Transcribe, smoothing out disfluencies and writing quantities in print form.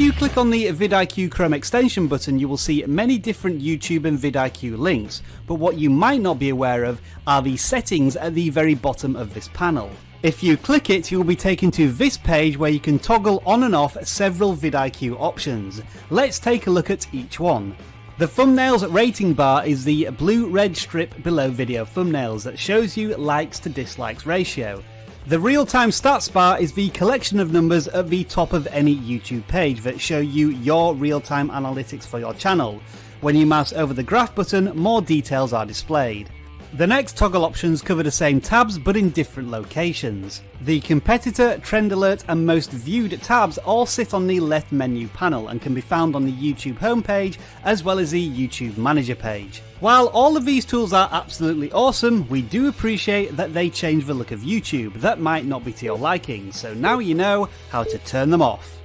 If you click on the VidIQ Chrome extension button, you will see many different YouTube and VidIQ links, but what you might not be aware of are the settings at the very bottom of this panel. If you click it, you will be taken to this page where you can toggle on and off several VidIQ options. Let's take a look at each one. The thumbnails rating bar is the blue-red strip below video thumbnails that shows you likes to dislikes ratio. The real-time stats bar is the collection of numbers at the top of any YouTube page that show you your real-time analytics for your channel. When you mouse over the graph button, more details are displayed. The next toggle options cover the same tabs but in different locations. The competitor, trend alert and most viewed tabs all sit on the left menu panel and can be found on the YouTube homepage as well as the YouTube manager page. While all of these tools are absolutely awesome, we do appreciate that they change the look of YouTube. That might not be to your liking, so now you know how to turn them off.